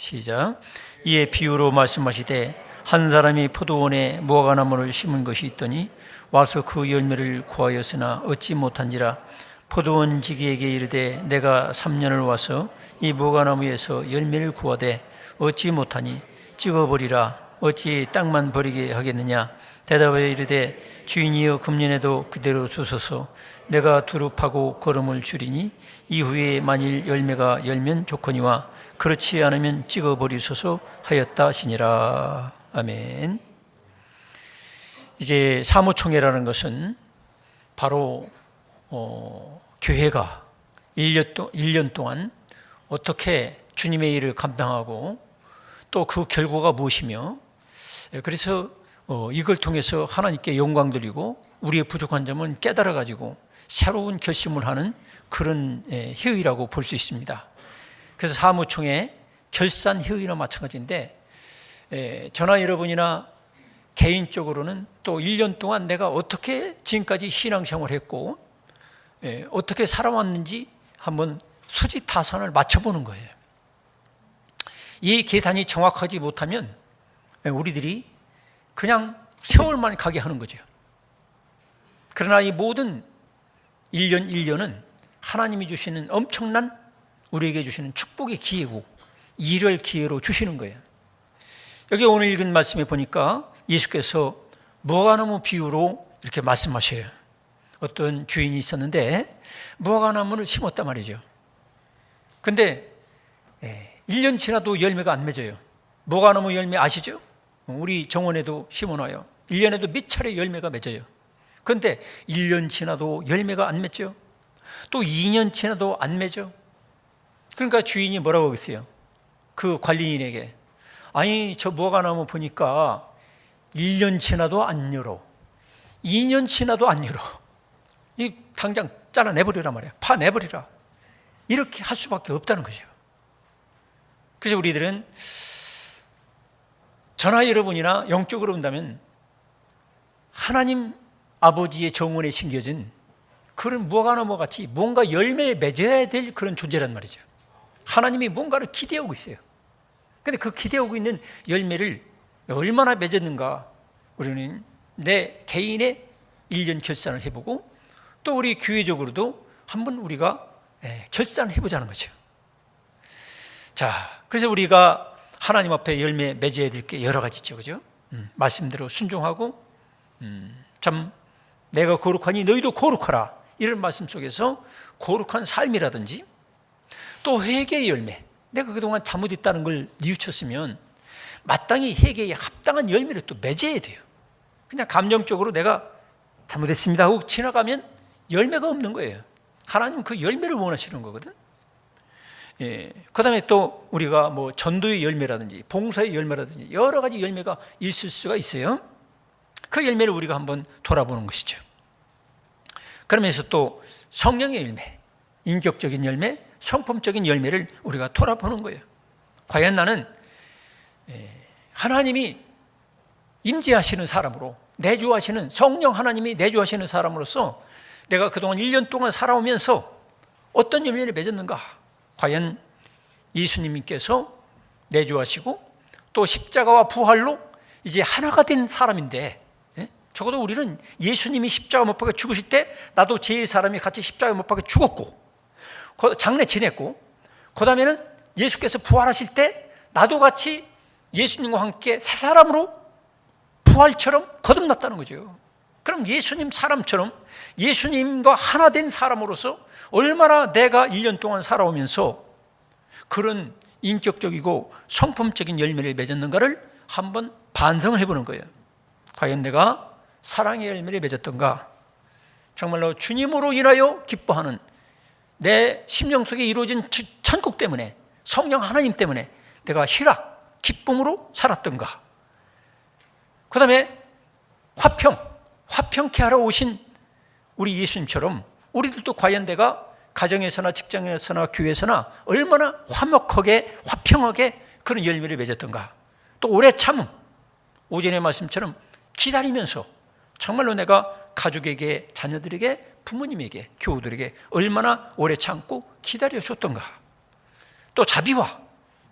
시작. 이에 비유로 말씀하시되 한 사람이 포도원에 무화과나무를 심은 것이 있더니 와서 그 열매를 구하였으나 얻지 못한지라. 포도원 지기에게 이르되 내가 3년을 와서 이 무화과나무에서 열매를 구하되 얻지 못하니 찍어버리라. 어찌 땅만 버리게 하겠느냐. 대답하여 이르되 주인이여 금년에도 그대로 두소서. 내가 두릅하고 거름을 줄이니 이후에 만일 열매가 열면 좋거니와 그렇지 않으면 찍어버리소서 하였다 하시니라. 아멘. 이제 사무총회라는 것은 바로 교회가 1년 동안 어떻게 주님의 일을 감당하고 또 그 결과가 무엇이며, 그래서 이걸 통해서 하나님께 영광 드리고 우리의 부족한 점은 깨달아 가지고 새로운 결심을 하는 그런 회의라고 볼 수 있습니다. 그래서 사무총회 결산 회의나 마찬가지인데, 저나 여러분이나 개인적으로는 또 1년 동안 내가 어떻게 지금까지 신앙생활을 했고 어떻게 살아왔는지 한번 수지타산을 맞춰보는 거예요. 이 계산이 정확하지 못하면 우리들이 그냥 세월만 가게 하는 거죠. 그러나 이 모든 1년은 하나님이 주시는 엄청난, 우리에게 주시는 축복의 기회고 일을 기회로 주시는 거예요. 여기 오늘 읽은 말씀에 보니까 예수께서 무화과나무 비유로 이렇게 말씀하셔요. 어떤 주인이 있었는데 무화과나무를 심었단 말이죠. 근데 1년 지나도 열매가 안 맺어요. 무화과나무 열매 아시죠? 우리 정원에도 심어놔요. 1년에도 몇 차례 열매가 맺어요. 그런데 1년 지나도 열매가 안 맺죠. 또 2년 지나도 안 맺어. 그러니까 주인이 뭐라고 하겠어요? 그 관리인에게, 아니 저 무화과나무 보니까 1년 지나도 안 열어, 2년 지나도 안 열어, 이 당장 잘라내버리란 말이야. 파내버리라. 이렇게 할 수밖에 없다는 거죠. 그래서 우리들은 저나 여러분이나 영적으로 본다면 하나님 아버지의 정원에 심겨진 그런 무화과나무 같이 뭔가 열매에 맺어야 될 그런 존재란 말이죠. 하나님이 뭔가를 기대하고 있어요. 그런데 그 기대하고 있는 열매를 얼마나 맺었는가, 우리는 내 개인의 1년 결산을 해보고 또 우리 교회적으로도 한번 우리가 결산을 해보자는 거죠. 자, 그래서 우리가 하나님 앞에 열매 맺어야 될 게 여러 가지 있죠, 그죠? 말씀대로 순종하고 참 내가 거룩하니 너희도 거룩하라, 이런 말씀 속에서 거룩한 삶이라든지 또 회개의 열매, 내가 그동안 잘못했다는 걸 뉘우쳤으면 마땅히 회개에 합당한 열매를 또 맺어야 돼요. 그냥 감정적으로 내가 잘못했습니다 하고 지나가면 열매가 없는 거예요. 하나님은 그 열매를 원하시는 거거든. 그 다음에 또 우리가 뭐 전도의 열매라든지 봉사의 열매라든지 여러 가지 열매가 있을 수가 있어요. 그 열매를 우리가 한번 돌아보는 것이죠. 그러면서 또 성령의 열매, 인격적인 열매, 성품적인 열매를 우리가 돌아보는 거예요. 과연 나는 하나님이 임재하시는 사람으로, 내주하시는 성령 하나님이 내주하시는 사람으로서 내가 그동안 1년 동안 살아오면서 어떤 열매를 맺었는가? 과연 예수님께서 내주하시고 또 십자가와 부활로 이제 하나가 된 사람인데, 적어도 우리는 예수님이 십자가 못 박혀 죽으실 때 나도 제 사람이 같이 십자가 못 박혀 죽었고 장례 지냈고, 그 다음에는 예수께서 부활하실 때 나도 같이 예수님과 함께 새 사람으로 부활처럼 거듭났다는 거죠. 그럼 예수님 사람처럼 예수님과 하나 된 사람으로서 얼마나 내가 1년 동안 살아오면서 그런 인격적이고 성품적인 열매를 맺었는가를 한번 반성을 해보는 거예요. 과연 내가 사랑의 열매를 맺었던가? 정말로 주님으로 인하여 기뻐하는 내 심령 속에 이루어진 천국 때문에, 성령 하나님 때문에 내가 희락, 기쁨으로 살았던가? 그 다음에 화평케 하러 오신 우리 예수님처럼 우리들도 과연 내가 가정에서나 직장에서나 교회에서나 얼마나 화목하게 화평하게 그런 열매를 맺었던가? 또 오래 참음, 오전의 말씀처럼 기다리면서 정말로 내가 가족에게, 자녀들에게, 부모님에게, 교우들에게 얼마나 오래 참고 기다려줬던가? 또 자비와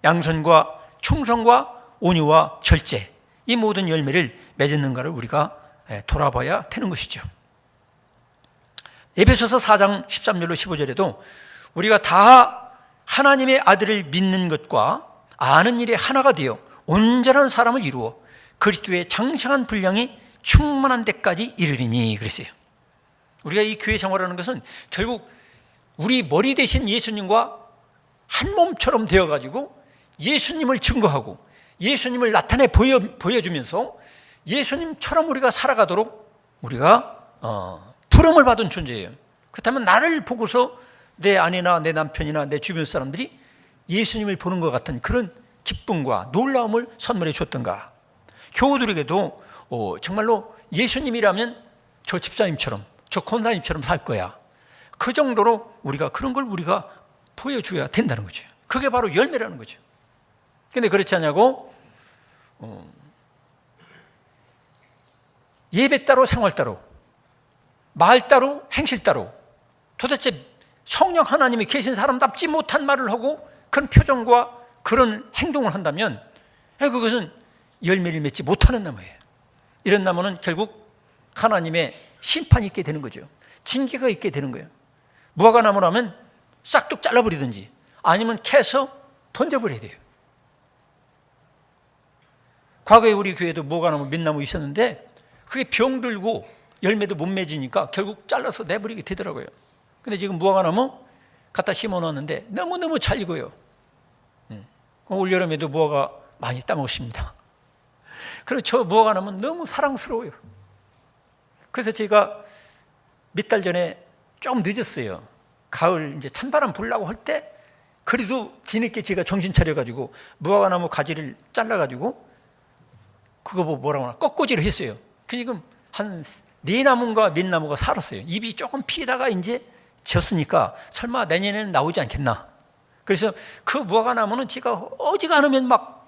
양선과 충성과 온유와 절제, 이 모든 열매를 맺었는가를 우리가 돌아봐야 되는 것이죠. 에베소서 4장 13절로 15절에도 우리가 다 하나님의 아들을 믿는 것과 아는 일에 하나가 되어 온전한 사람을 이루어 그리스도의 장성한 분량이 충만한 데까지 이르리니 그랬어요. 우리가 이 교회 생활하는 것은 결국 우리 머리 대신 예수님과 한 몸처럼 되어가지고 예수님을 증거하고 예수님을 나타내 보여주면서 예수님처럼 우리가 살아가도록 우리가 부름을 받은 존재예요. 그렇다면 나를 보고서 내 아내나 내 남편이나 내 주변 사람들이 예수님을 보는 것 같은 그런 기쁨과 놀라움을 선물해 줬던가. 교우들에게도 정말로 예수님이라면 저 집사님처럼 저 권사님처럼 살 거야. 그 정도로 우리가 그런 걸 우리가 보여줘야 된다는 거죠. 그게 바로 열매라는 거죠. 근데 그렇지 않냐고 예배 따로 생활 따로 말 따로 행실 따로 도대체 성령 하나님이 계신 사람답지 못한 말을 하고 그런 표정과 그런 행동을 한다면 그것은 열매를 맺지 못하는 나무예요. 이런 나무는 결국 하나님의 심판이 있게 되는 거죠. 징계가 있게 되는 거예요. 무화과나무라면 싹둑 잘라버리든지 아니면 캐서 던져버려야 돼요. 과거에 우리 교회도 무화과나무 민나무 있었는데 그게 병들고 열매도 못 맺으니까 결국 잘라서 내버리게 되더라고요. 근데 지금 무화과나무 갖다 심어놨는데 너무너무 잘 익어요. 올여름에도 무화과 많이 따먹습니다. 그리고 저 무화과나무는 너무 사랑스러워요. 그래서 제가 몇 달 전에 좀 늦었어요. 가을 이제 찬바람 불라고 할 때 그래도 뒤늦게 제가 정신 차려가지고 무화과나무 가지를 잘라가지고 그거 뭐라고 하나 꺾꽂이를 했어요. 그 지금 한 4나무인가 민나무가 살았어요. 잎이 조금 피다가 이제 졌으니까 설마 내년에는 나오지 않겠나. 그래서 그 무화과나무는 제가 어지간하면 막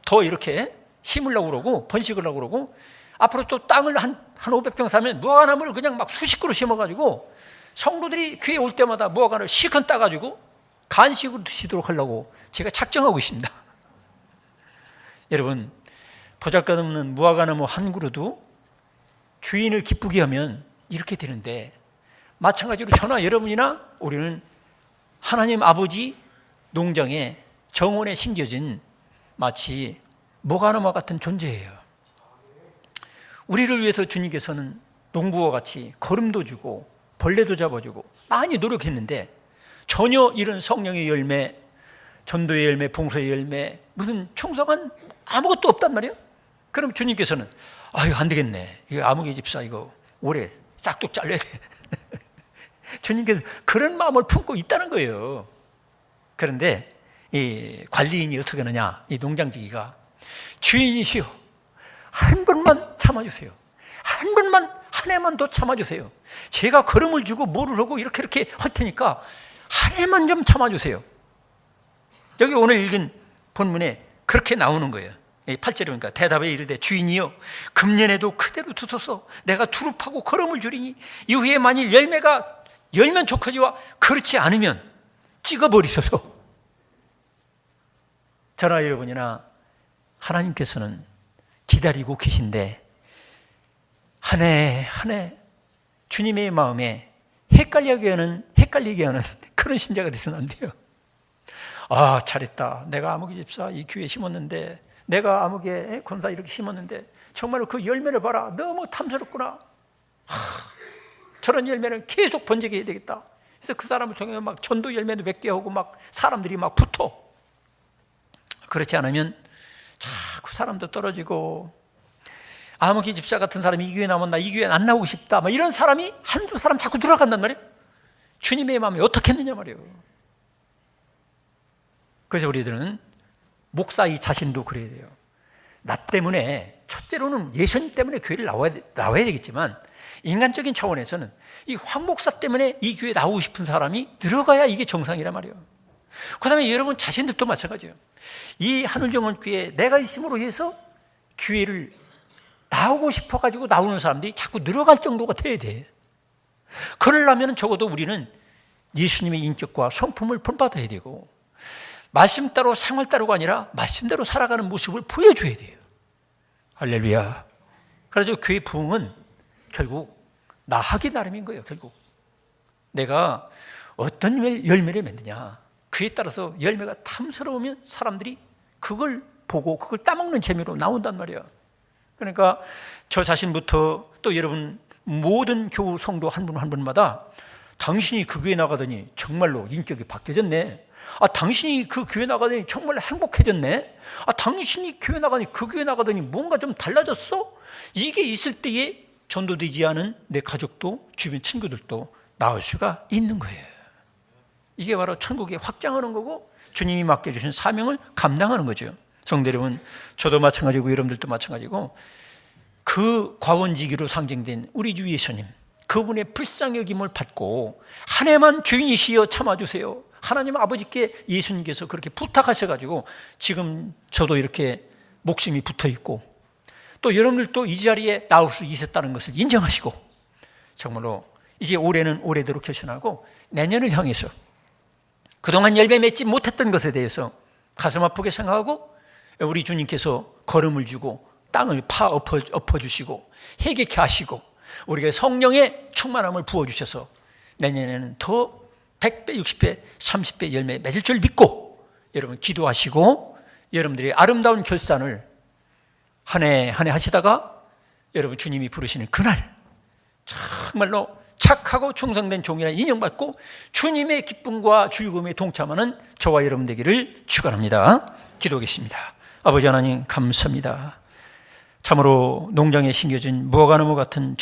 더 이렇게 심으려고 그러고 번식으려고 그러고 앞으로 또 땅을 한 500평 사면 무화과나무를 그냥 막 수십 그루 심어가지고 성도들이 교회 올 때마다 무화과를 실컷 따가지고 간식으로 드시도록 하려고 제가 작정하고 있습니다. 여러분, 보잘것없는 무화과나무 한 그루도 주인을 기쁘게 하면 이렇게 되는데 마찬가지로 저나 여러분이나 우리는 하나님 아버지 농장에 정원에 심겨진 마치 무화과나무 같은 존재예요. 우리를 위해서 주님께서는 농부와 같이 거름도 주고 벌레도 잡아주고 많이 노력했는데 전혀 이런 성령의 열매, 전도의 열매, 봉사의 열매, 무슨 충성한 아무것도 없단 말이에요. 그럼 주님께서는 아유 안 되겠네. 이거 아무개 집사 이거 올해 싹둑 잘라야 돼. 주님께서 그런 마음을 품고 있다는 거예요. 그런데 이 관리인이 어떻게 하느냐, 이 농장지기가 주인이시여 한 번만 참아주세요. 한 번만 한 해만 더 참아주세요. 제가 걸음을 주고 뭐를 하고 이렇게 할 테니까 한 해만 좀 참아주세요. 여기 오늘 읽은 본문에 그렇게 나오는 거예요. 8절에 보니까 대답에 이르되 주인이여 금년에도 그대로 두소서 내가 두릅하고 걸음을 주리니 이후에 만일 열매가 열면 좋거니와 그렇지 않으면 찍어버리소서. 저나 여러분이나 하나님께서는 기다리고 계신데 한 해 한 해 주님의 마음에 헷갈리게 하는 그런 신자가 되서는 안 돼요. 아 잘했다. 내가 아무개 집사 이 교회에 심었는데 내가 아무개 권사 이렇게 심었는데 정말로 그 열매를 봐라. 너무 탐스럽구나. 저런 열매는 계속 번지게 해야 되겠다. 그래서 그 사람을 통해 막 전도 열매도 맺게 하고 막 사람들이 막 붙어. 그렇지 않으면 자꾸 사람도 떨어지고 아무개 집사 같은 사람이 이 교회 나오면 나 이 교회 안 나오고 싶다. 막 이런 사람이 한두 사람 자꾸 들어간단 말이에요. 주님의 마음이 어떻게 했느냐 말이에요. 그래서 우리들은 목사 이 자신도 그래야 돼요. 나 때문에 첫째로는 예수님 때문에 교회를 나와야 되겠지만 인간적인 차원에서는 이 황 목사 때문에 이 교회에 나오고 싶은 사람이 들어가야 이게 정상이란 말이에요. 그 다음에 여러분 자신들도 마찬가지예요. 이 하늘정원 교회에 내가 있음으로 해서 교회를 나오고 싶어가지고 나오는 사람들이 자꾸 늘어갈 정도가 돼야 돼. 그러려면 적어도 우리는 예수님의 인격과 성품을 본받아야 되고 말씀 따로 생활 따로가 아니라 말씀대로 살아가는 모습을 보여줘야 돼요. 할렐루야. 그래서 교회 부흥은 결국 나 하기 나름인 거예요. 결국 내가 어떤 열매를 맺느냐, 그에 따라서 열매가 탐스러우면 사람들이 그걸 보고 그걸 따먹는 재미로 나온단 말이야. 그러니까 저 자신부터 또 여러분 모든 교우 성도 한 분 한 분마다 당신이 그 교회 나가더니 정말로 인격이 바뀌어졌네. 당신이 그 교회 나가더니 정말 행복해졌네. 당신이 교회 나가니 그 교회 나가더니 뭔가 좀 달라졌어. 이게 있을 때에 전도되지 않은 내 가족도 주변 친구들도 나올 수가 있는 거예요. 이게 바로 천국에 확장하는 거고 주님이 맡겨주신 사명을 감당하는 거죠. 성도 여러분, 저도 마찬가지고 여러분들도 마찬가지고 그 과원지기로 상징된 우리 주 예수님, 그분의 불쌍히 여김을 받고 한 해만 주인이시여 참아주세요. 하나님 아버지께 예수님께서 그렇게 부탁하셔가지고 지금 저도 이렇게 목숨이 붙어있고 또 여러분들도 이 자리에 나올 수 있었다는 것을 인정하시고 정말로 이제 올해는 올해대로 결심하고 내년을 향해서 그동안 열매 맺지 못했던 것에 대해서 가슴 아프게 생각하고 우리 주님께서 걸음을 주고 땅을 엎어주시고 해결케 하시고 우리가 성령의 충만함을 부어주셔서 내년에는 더 100배, 60배, 30배 열매 맺을 줄 믿고 여러분 기도하시고 여러분들의 아름다운 결산을 한 해 한 해 하시다가 여러분 주님이 부르시는 그날 정말로 착하고 충성된 종이라 인정받고 주님의 기쁨과 즐거움에 동참하는 저와 여러분 되기를 축원합니다. 기도하겠습니다. 아버지 하나님 감사합니다. 참으로 농장에 심겨진 무화과나무 같은